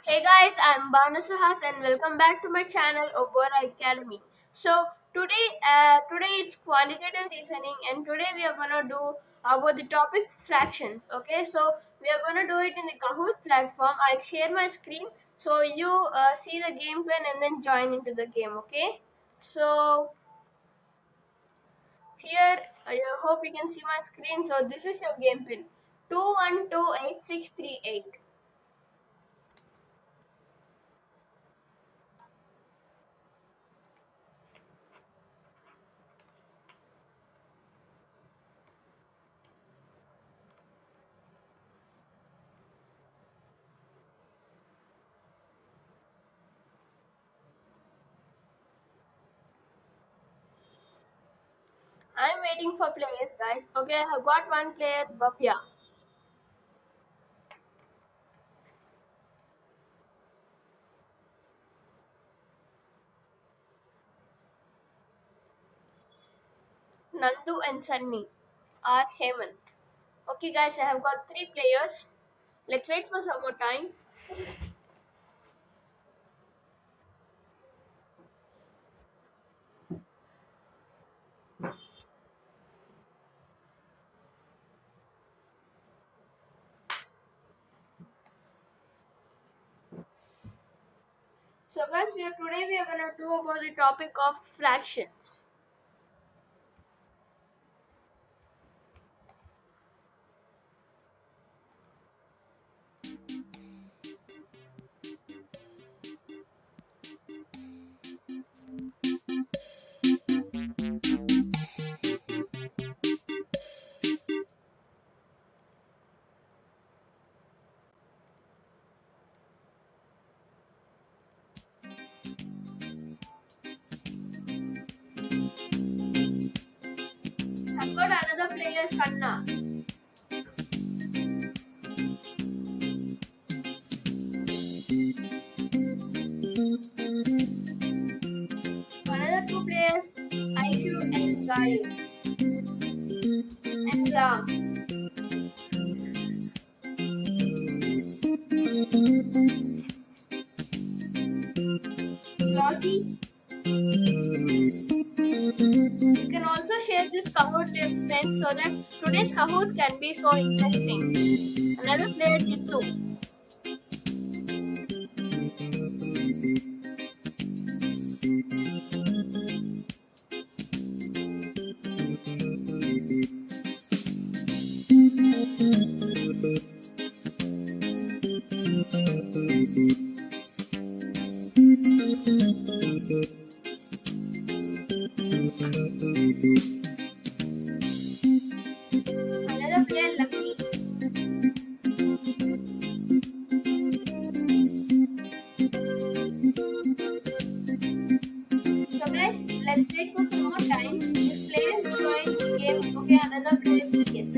Hey guys, I'm Banu Suhas and welcome back to my channel Obora Academy. Today it's quantitative reasoning and today we are gonna do about the topic fractions. Okay, so we are gonna do it in the Kahoot platform. I'll share my screen so you see the game plan and then join into the game. Okay, so here I hope you can see my screen. So this is your game pin: 2128638. I'm waiting for players, guys. Okay, I have got one player, Bapya. Nandu and Sunny are Hemant. Okay, guys, I have got three players. Let's wait for some more time. So, guys, today we are gonna do about the topic of fractions. I've got another player, Kanna. Another two players, Aishu and Gayu and Ram. Glossy. You can also share this Kahoot with friends so that today's Kahoot can be so interesting. Another player, Jittu. Another player, Lucky. So guys, let's wait for some more time. If players join the game, okay, another player, yes.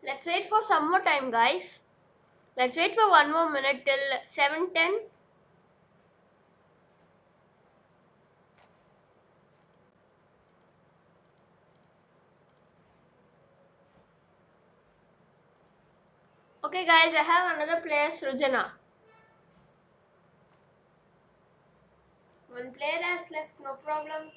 Let's wait for some more time, guys. Let's wait for one more minute till 7:10. Okay, guys, I have another player, Srujana. One player has left, no problem.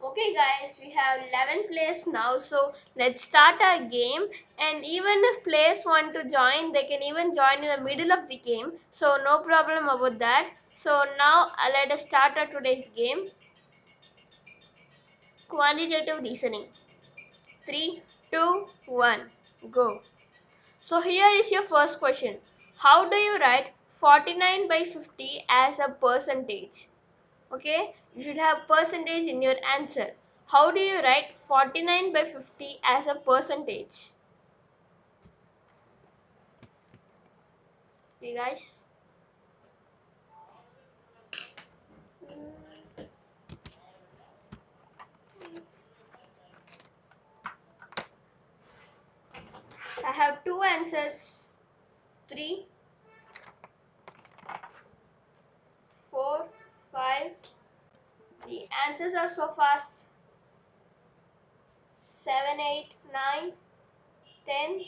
Okay guys, we have 11 players now, so let's start our game. And even if players want to join, they can even join in the middle of the game, so no problem about that. So now let us start our today's game. Quantitative reasoning. 3, 2, 1, go. So here is your first question. How do you write 49 by 50 as a percentage? Okay, you should have percentage in your answer. How do you write 49 by 50 as a percentage? Okay guys. I have two answers. 3, 4, 5. The answers are so fast. 7, 8, 9, 10.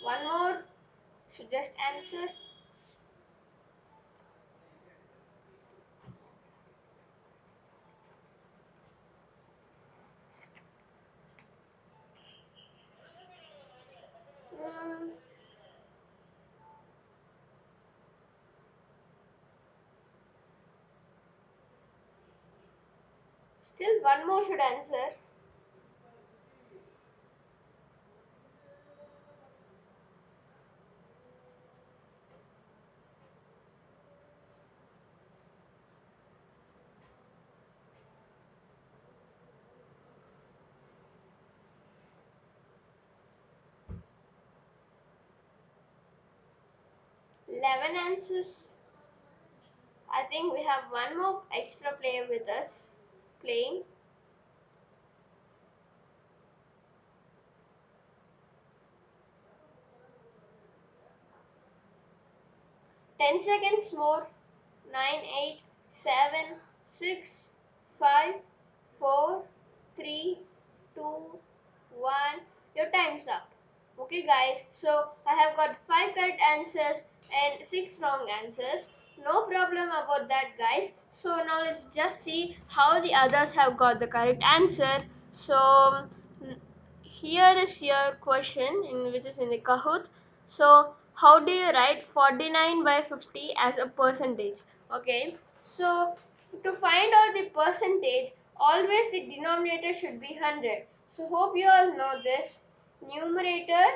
One more. Should just answer. Hmm. Still one more should answer. 11 answers. I think we have one more extra player with us playing. 10 seconds more. 9, 8, 7, 6, 5, 4, 3, 2, 1. Your time's up. Okay guys, so I have got 5 correct answers and 6 wrong answers. No problem about that guys. So now let's just see how the others have got the correct answer. So here is your question in which is in the Kahoot. So how do you write 49 by 50 as a percentage? Okay, so to find out the percentage, always the denominator should be 100. So hope you all know this. Numerator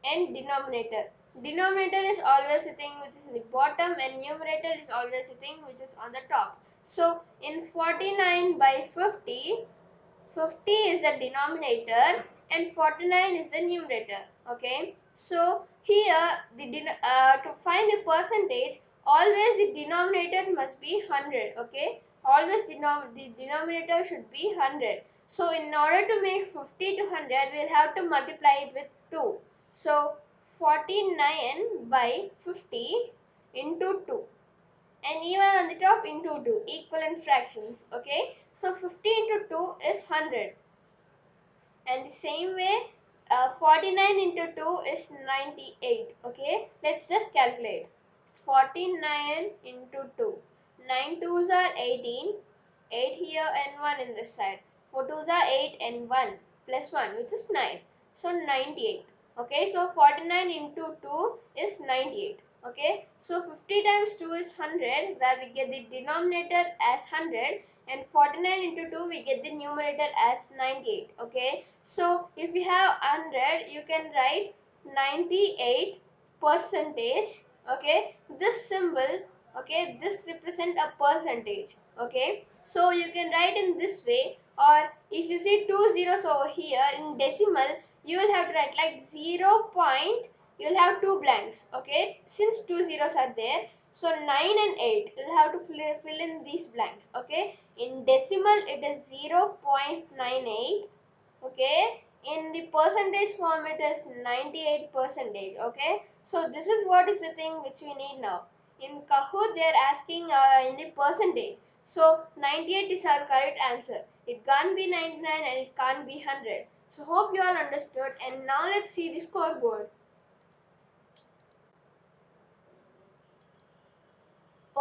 and denominator. Denominator is always the thing which is in the bottom and numerator is always the thing which is on the top. So in 49 by 50, 50 is the denominator and 49 is the numerator. Okay, so here to find the percentage, always the denominator must be 100. Okay, always the denominator should be 100. So in order to make 50 to 100, we'll have to multiply it with 2. So 49 by 50 into 2, and even on the top into 2, equivalent fractions. Okay, so 50 into 2 is 100, and the same way 49 into 2 is 98. Okay, let's just calculate. 49 into 2, 9 twos are 18, 8 here and 1 in this side, 4 twos are 8 and 1 plus 1 which is 9, so 98. Okay, so 49 into 2 is 98. Okay, so 50 times 2 is 100, where we get the denominator as 100, and 49 into 2 we get the numerator as 98. Okay, so if we have 100, you can write 98 percentage. Okay, this symbol, okay, this represent a percentage. Okay, so you can write in this way, or if you see two zeros over here in decimal, you will have to write like 0 point, you'll have two blanks. Okay, since two zeros are there, so 9 and 8, you'll have to fill in these blanks. Okay, in decimal it is 0.98. Okay, in the percentage form it is 98 percentage. Okay, so this is what is the thing which we need now. In Kahoot they are asking in the percentage, so 98 is our correct answer. It can't be 99 and it can't be 100. So hope you all understood, and now let's see the scoreboard.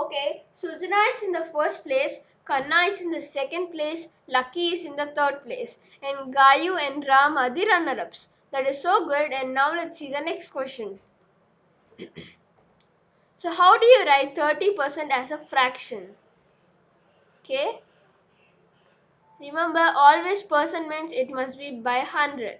Okay, Sujana is in the first place, Kanna is in the second place, Lucky is in the third place, and Gayu and Ram are the runner-ups. That is so good, and now let's see the next question. So how do you write 30% as a fraction? Okay, remember always percent means it must be by 100.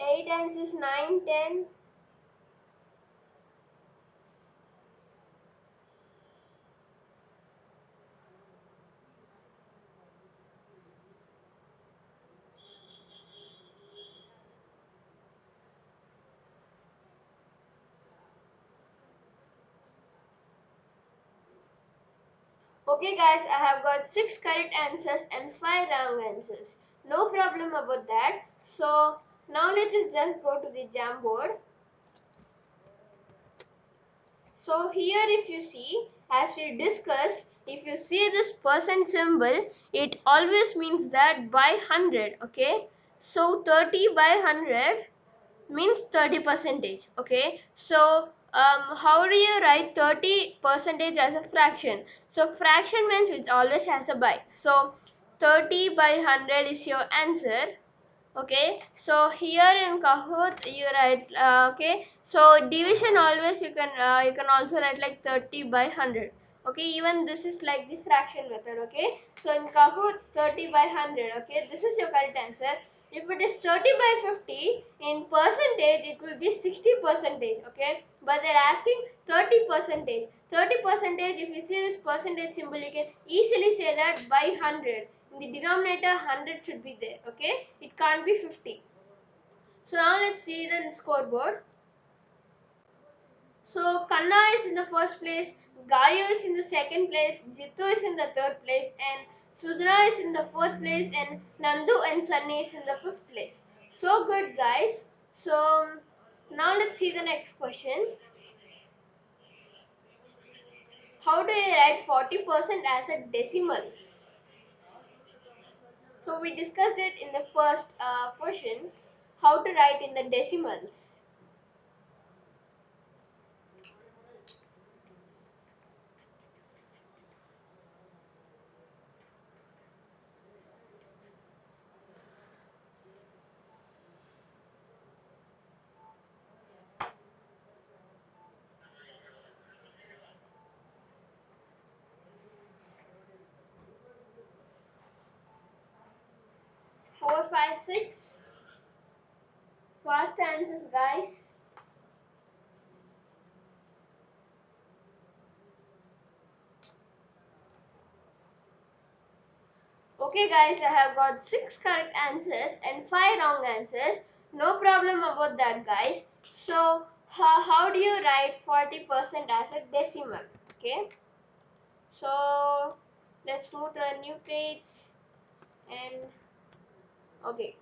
8 answers 9, 10. Okay guys, I have got 6 correct answers and 5 wrong answers. No problem about that. So now let's just go to the Jamboard. So here if you see, as we discussed, if you see this percent symbol, it always means that by 100, okay? So 30 by 100 means 30 percentage, okay? So how do you write 30 percentage as a fraction? So fraction means it always has a by. So 30 by 100 is your answer. Okay, so here in Kahoot you write okay, so division always you can also write like 30 by 100. Okay, even this is like the fraction method. Okay, so in Kahoot 30 by 100. Okay, this is your correct answer. If it is 30 by 50 in percentage, it will be 60 percentage. Okay, but they're asking 30 percentage. 30 percentage, if you see this percentage symbol, you can easily say that by 100. In the denominator 100 should be there. Okay, it can't be 50. So now let's see the scoreboard. So Kanna is in the first place, Gayo is in the second place, Jitu is in the third place, and Sujana is in the fourth place, and Nandu and Sunny is in the fifth place. So good guys. So now let's see the next question. How do you write 40% as a decimal? So we discussed it in the first question, how to write in the decimals. 4, 5, 6. Fast answers guys. Okay guys, I have got 6 correct answers and 5 wrong answers. No problem about that guys. So how do you write 40% as a decimal? Okay. So let's move to a new page and okay.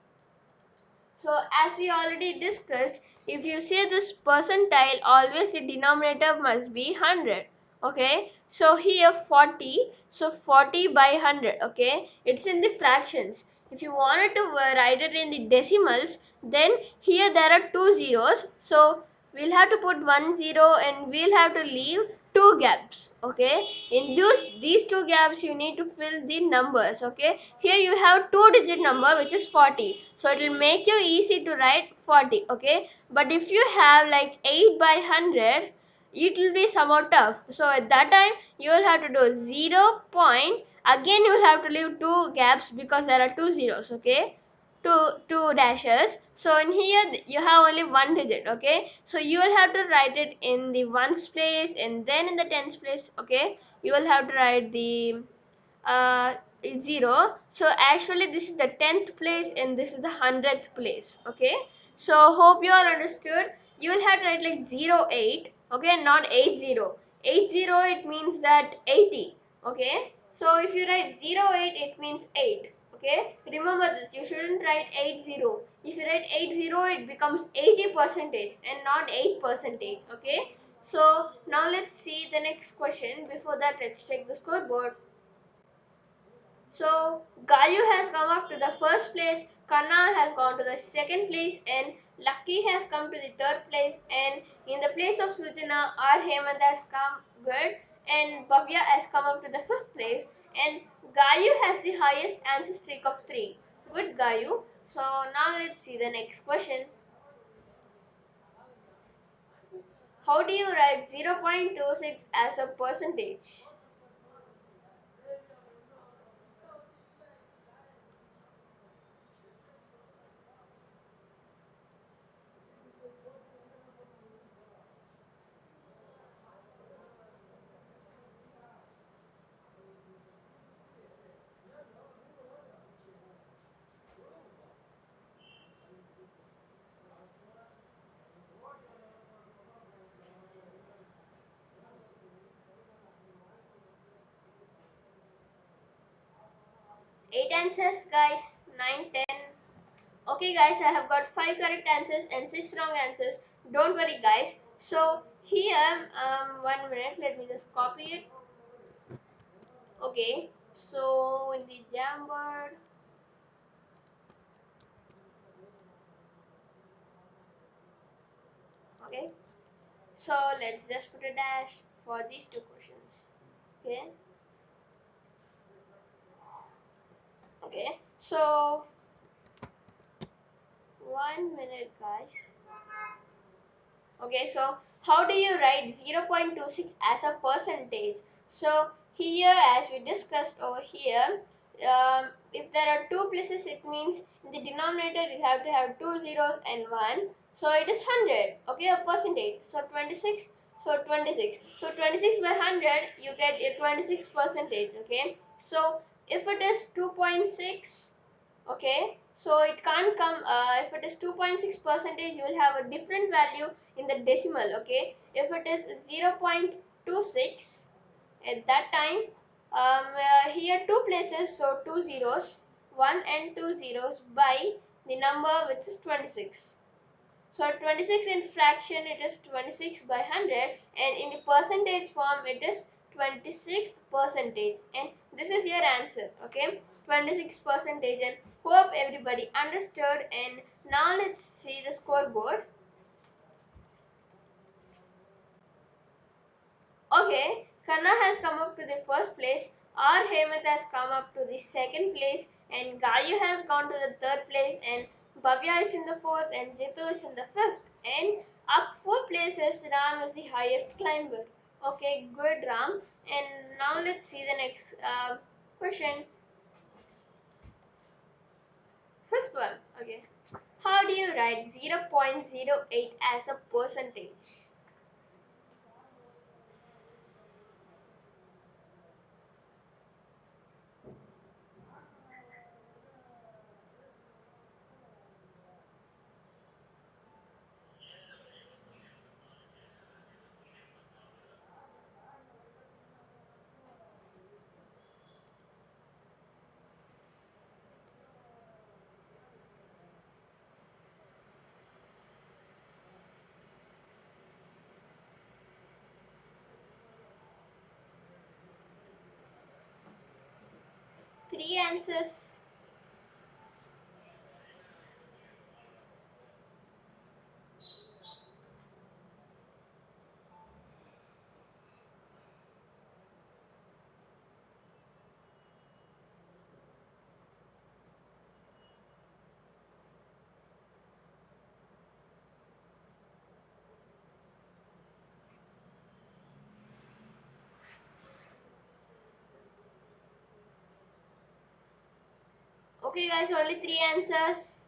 So as we already discussed, if you see this percentile, always the denominator must be 100. Okay, so here 40, so 40 by 100. Okay, it's in the fractions. If you wanted to write it in the decimals, then here there are two zeros, so we'll have to put 1 0 and we'll have to leave two gaps. Okay, in these two gaps you need to fill the numbers. Okay, here you have two digit number which is 40, so it will make you easy to write 40. Okay, but if you have like 8 by 100, it will be somehow tough. So at that time you will have to do 0 point, again you will have to leave two gaps because there are two zeros. Okay, two dashes. So in here you have only one digit. Okay, so you will have to write it in the ones place and then in the tens place. Okay, you will have to write the uh, 0. So actually this is the 10th place and this is the 100th place. Okay, so hope you all understood. You will have to write like 0 8. Okay, not 8 0. 80, it means that 80. Okay, so if you write 08, it means 8. Okay, remember this, you shouldn't write 80. If you write 80, it becomes 80 percentage and not 8 percentage. Okay, so now let's see the next question. Before that, let's check the scoreboard. So Gayu has come up to the first place, Kanna has gone to the second place, and Lucky has come to the third place. And in the place of Sujana, R. Hemant has come good, and Bhavya has come up to the fifth place. And Gayu has the highest answer streak of 3. Good, Gayu. So now let's see the next question. How do you write 0.26 as a percentage? 8 answers, guys. 9, 10. Okay guys, I have got 5 correct answers and 6 wrong answers. Don't worry guys. So here, 1 minute, let me just copy it. Okay, so in the Jamboard, okay. So let's just put a dash for these two questions. Okay, okay. So 1 minute guys. Okay, so how do you write 0.26 as a percentage? So here, as we discussed over here, if there are two places, it means in the denominator you have to have two zeros and 1. So it is 100, okay, a percentage. So 26, so 26. So 26 by 100, you get a 26 percentage, okay. So if it is 2.6, okay, so it can't come, if it is 2.6 percentage, you will have a different value in the decimal. Okay, if it is 0.26, at that time, here two places, so two zeros, 1 and 2 zeros by the number which is 26. So 26 in fraction, it is 26 by 100, and in the percentage form it is 26 percentage, and this is your answer. Okay, 26 percentage. And hope everybody understood. And now let's see the scoreboard. Okay, Kanna has come up to the first place, R. Hemant has come up to the second place, and Gayu has gone to the third place, and Bhavya is in the fourth, and Jitu is in the fifth. And up 4 places, Ram is the highest climber. Okay, good, Ram. And now let's see the next question. Fifth one. Okay. How do you write 0.08 as a percentage? Three answers. Okay, guys, only three answers.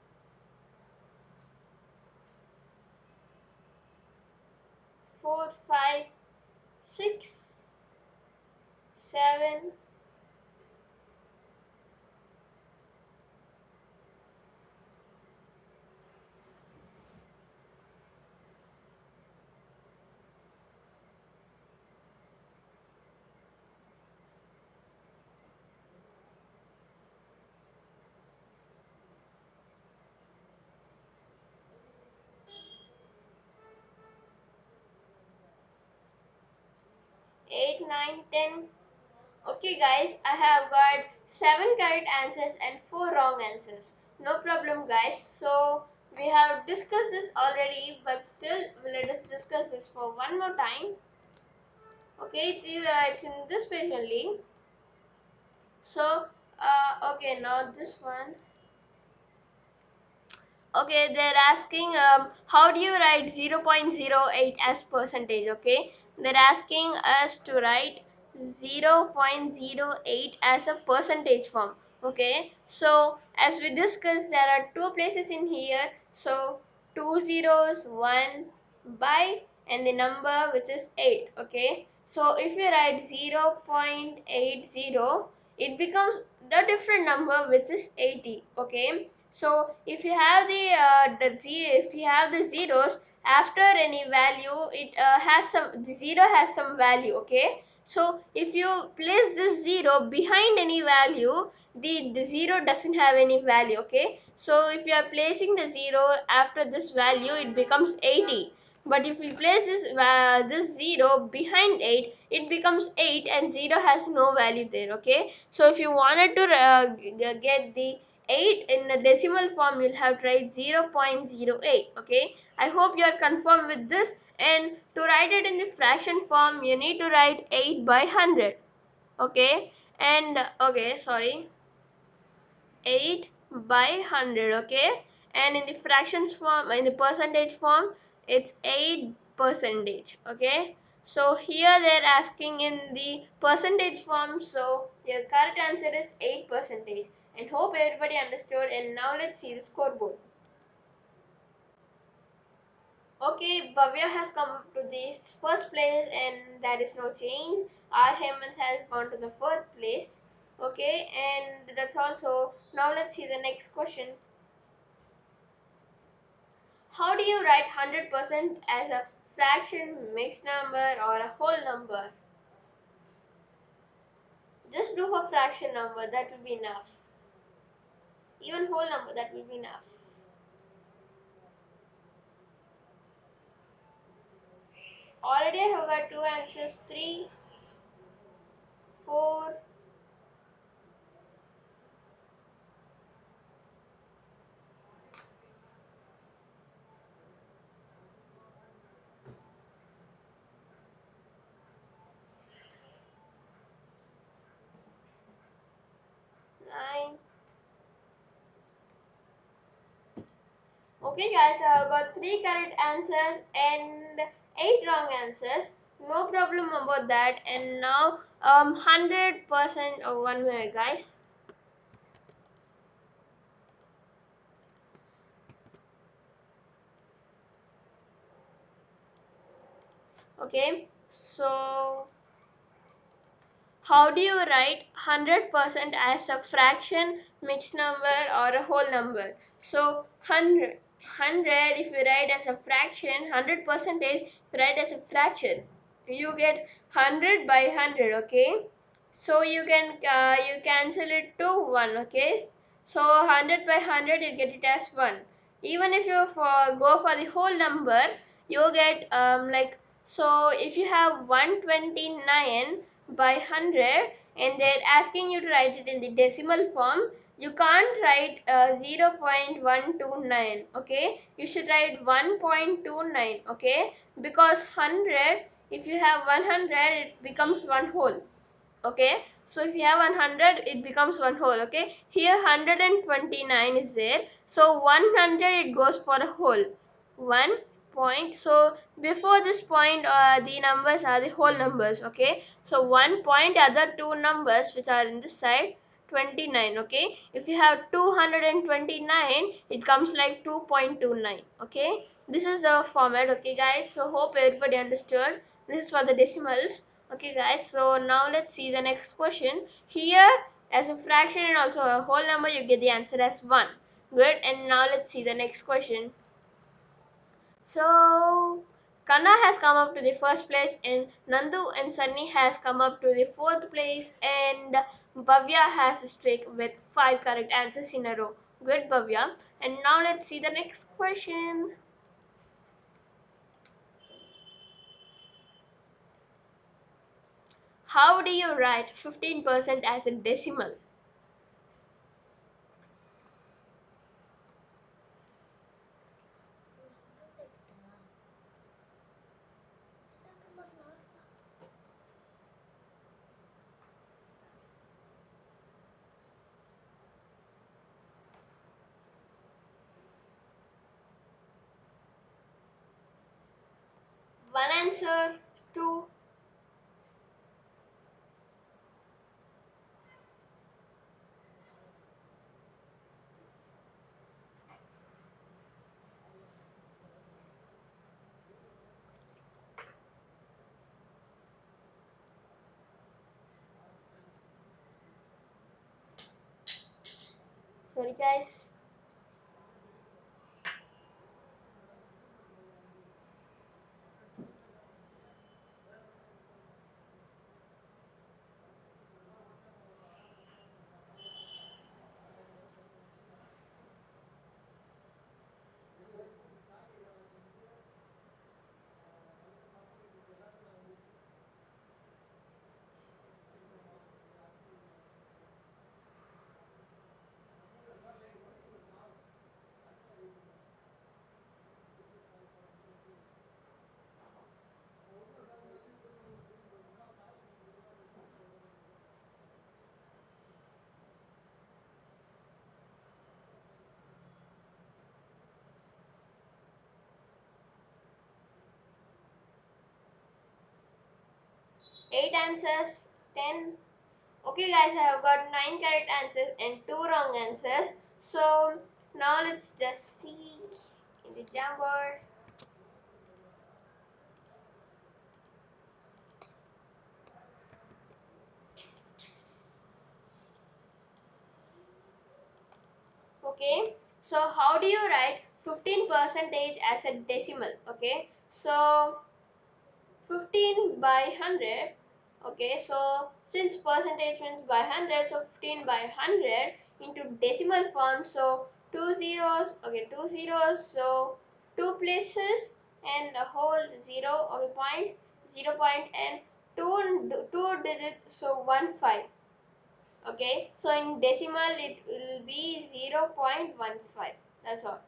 4, 5, 6, 7. 8, 9, 10. Okay guys, I have got 7 correct answers and 4 wrong answers. No problem guys. So we have discussed this already, but still let us discuss this for one more time. Okay, it's in this page only. So okay, now this one. Okay, they're asking how do you write 0.08 as percentage? Okay, they're asking us to write 0.08 as a percentage form. Okay, so as we discussed, there are two places in here. So two zeros, one by, and the number which is 8. Okay, so if you write 0.80, it becomes the different number which is 80. Okay, so if you have if you have the zeros after any value, it has some, the zero has some value. Okay, so if you place this zero behind any value, the zero doesn't have any value. Okay, so if you are placing the zero after this value, it becomes 80. But if we place this 0 behind 8, it becomes 8 and 0 has no value there. Okay, so if you wanted to get the 8 in a decimal form, you'll have to write 0.08. Okay, I hope you are confirmed with this. And to write it in the fraction form, you need to write 8 by 100. Okay, and okay, sorry, 8 by 100. Okay, and in the fractions form, in the percentage form, it's 8 percentage. Okay, so here they're asking in the percentage form, so your correct answer is 8 percentage. And hope everybody understood. And now let's see the scoreboard. Okay, Bhavya has come up to the first place and there is no change. Our Hemant has gone to the fourth place. Okay, and that's also. Now let's see the next question. How do you write 100% as a fraction, mixed number, or a whole number? Just do for fraction number, that will be enough. Even whole number, that will be enough. Already I have got two answers, 3, 4, 9. Okay guys, I have got 3 correct answers and 8 wrong answers. No problem about that. And now 100%. Oh, 1 minute guys. Okay, so how do you write 100% as a fraction, mixed number, or a whole number? So 100 if you write as a fraction, 100% if you write as a fraction, you get 100 by 100. Okay, so you cancel it to 1. Okay, so 100 by 100 you get it as 1. Even if you go for the whole number, you get like, so if you have 129 by 100 and they're asking you to write it in the decimal form, you can't write 0.129. Okay, you should write 1.29. Okay, because 100, if you have 100, it becomes one whole. Okay, so if you have 100, it becomes one whole. Okay, here 129 is there, so 100 it goes for a whole. 1 point, so before this point the numbers are the whole numbers. Okay, so 1 point, other two numbers which are in this side, 29. Okay, if you have 229, it comes like 2.29. Okay, this is the format. Okay guys, so hope everybody understood. This is for the decimals. Okay guys, so now let's see the next question. Here, as a fraction and also a whole number, you get the answer as 1. Good, and now let's see the next question. So Kanna has come up to the first place and Nandu and Sunny has come up to the fourth place, and Bhavya has a streak with 5 correct answers in a row. Good, Bhavya. And now let's see the next question. How do you write 15% as a decimal? One answer, two. Sorry, guys. Eight answers, 10. Okay, guys, I have got nine correct answers and two wrong answers. So now let's just see in the Jamboard. Okay, so how do you write 15 percentage as a decimal? Okay, so 15 by 100. Okay, so since percentage means by 100, so 15 by 100 into decimal form, so two zeros. Okay, two zeros, so two places and a whole zero. Okay, point, 0 point, and two digits, so 1 5. Okay, so in decimal it will be 0.15. That's all.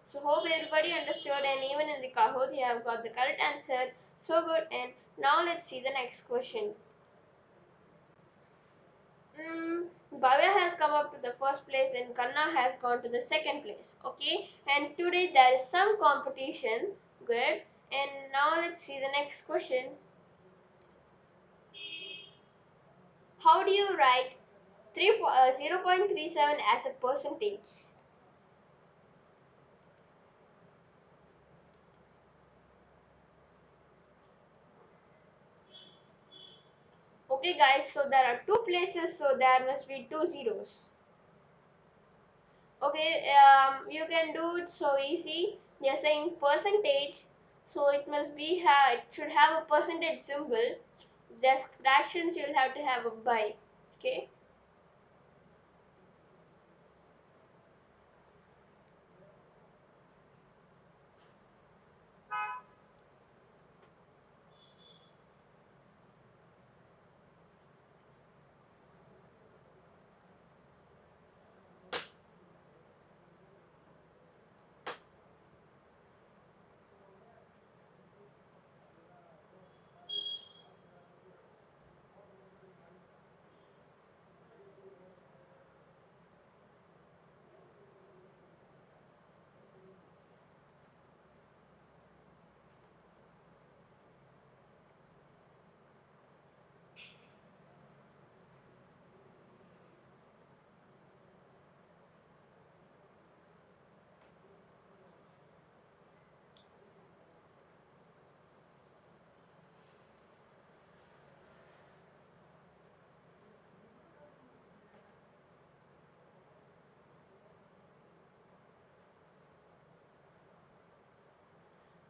So hope everybody understood, and even in the Kahoot you have got the correct answer. So good. And now let's see the next question. Bhavya has come up to the first place and Kanna has gone to the second place. Okay, and today there is some competition. Good. And now let's see the next question. How do you write 0.37 as a percentage? Okay, guys, so there are two places, so there must be two zeros. Okay, you can do it so easy. They're saying percentage, so it must be it should have a percentage symbol. There's fractions, you'll have to have a by. Okay.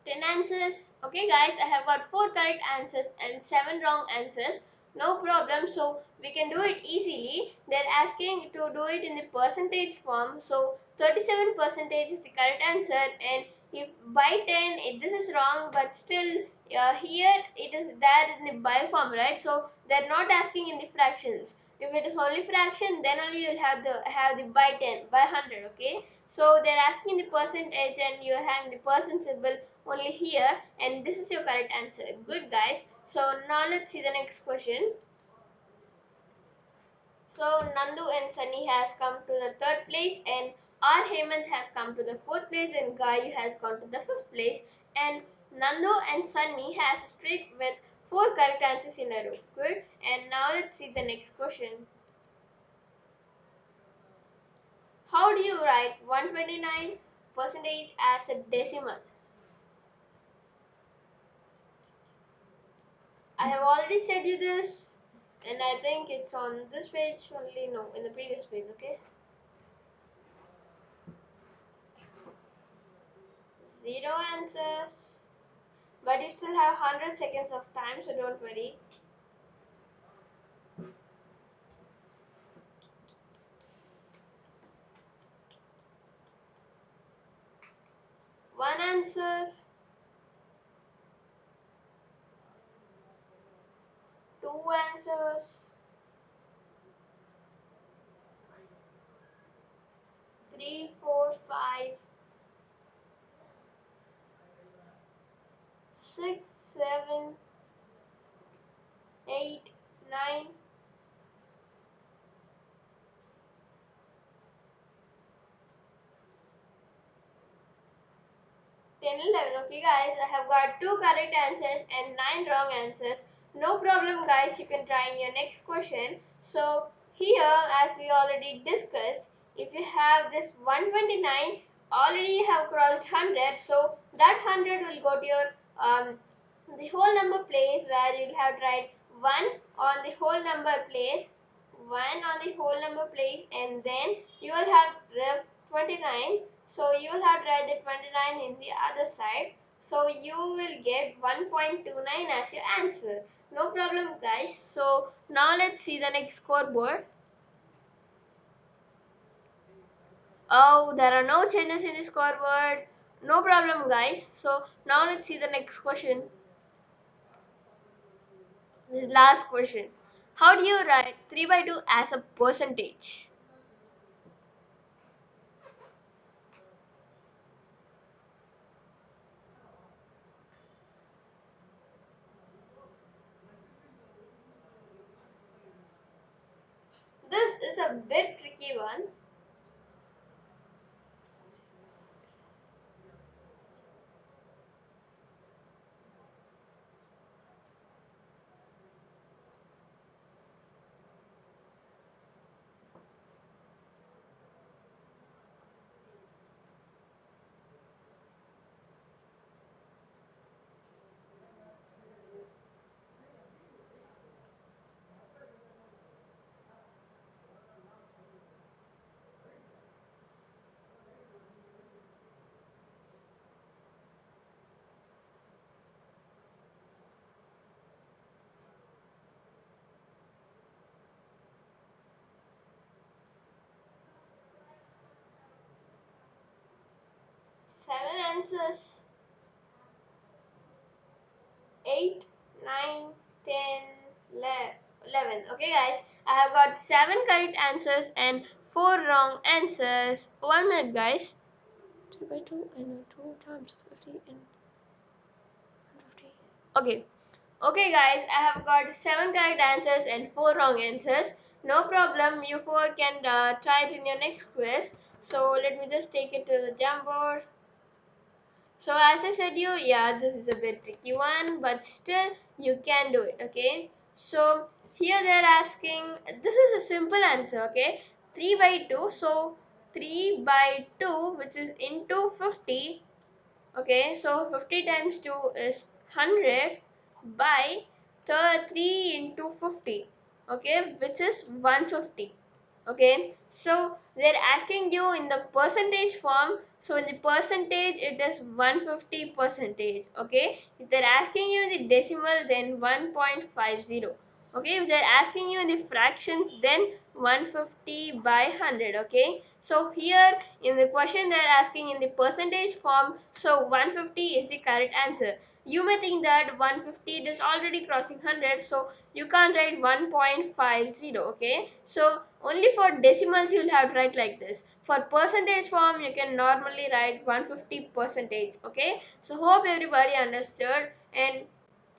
Ten answers. Okay, guys, I have got four correct answers and seven wrong answers. No problem. So we can do it easily. They're asking to do it in the percentage form. So 37 percentage is the correct answer. And if by 10, this is wrong, but still here it is there in the by form, right? So they're not asking in the fractions. If it is only fraction, then only you'll have the by 10, by 100, okay? So they're asking the percentage and you're having the percent symbol only here, and this is your correct answer. Good, guys. So now let's see the next question. So Nandu and Sunny has come to the third place, and R Hemant has come to the fourth place, and Gayu has gone to the fifth place. And Nandu and Sunny has streak with 4 correct answers in a row. Good. And now let's see the next question. How do you write 129 percentage as a decimal? I have already said you this, and I think it's on this page only. No, in the previous page. Okay. 0 answers. But you still have 100 seconds of time, so don't worry. One answer, two answers, three, four, five, six, seven, 8, 9, 10, 11. Okay, guys, I have got 2 correct answers and 9 wrong answers. No problem, guys. You can try in your next question. So, here, as we already discussed, if you have this 129, already you have crossed 100. So, that 100 will go to your the whole number place where you'll have to write 1 on the whole number place, 1 on the whole number place, and then you will have ref 29. So you will have to write the 29 in the other side. So you will get 1.29 as your answer. No problem, guys. So now let's see the next scoreboard. Oh, there are no changes in the scoreboard. No problem, guys. So now let's see the next question. This last question. How do you write 3 by 2 as a percentage? This is a bit tricky one. Seven answers. 8, 9, 10, 11. Okay, guys, I have got 7 correct answers and 4 wrong answers. 1 minute, guys. 3 by 2 and 2 times 50 and 150. Okay. Okay, guys, I have got 7 correct answers and 4 wrong answers. No problem. You 4 can try it in your next quiz. So let me just take it to the Jamboard. So as I said you, yeah, this is a bit tricky one, but still you can do it, okay? So here they're asking, this is a simple answer, okay? 3 by 2, so 3 by 2, which is into 50, okay? So 50 times 2 is 100 by 3 into 50, okay? Which is 150. Okay, so they're asking you in the percentage form. So in the percentage it is 150 percentage. Okay, if they're asking you in the decimal, then 1.50. Okay, if they're asking you in the fractions, then 150 by 100. Okay, so here in the question they're asking in the percentage form, so 150 is the correct answer. you may think that 150 is already crossing 100, so you can't write 1.50. Okay, so only for decimals you'll have to write like this. For percentage form you can normally write 150 percentage. Okay, so hope everybody understood. And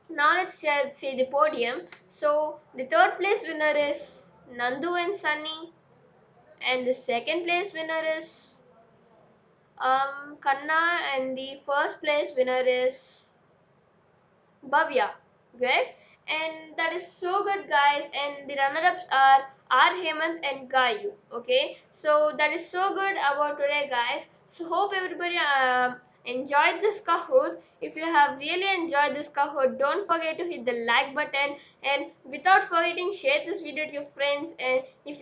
now let's see the podium. So the third place winner is Nandu and Sunny, and the second place winner is Kanna, and the first place winner is Bhavya. Good. And that is so good, guys. And the runner-ups are R. Hemant and Gayu. Okay. So that is so good about today, guys. So hope everybody enjoyed this Kahoot. If you have really enjoyed this Kahoot, don't forget to hit the like button, and without forgetting, share this video to your friends. And if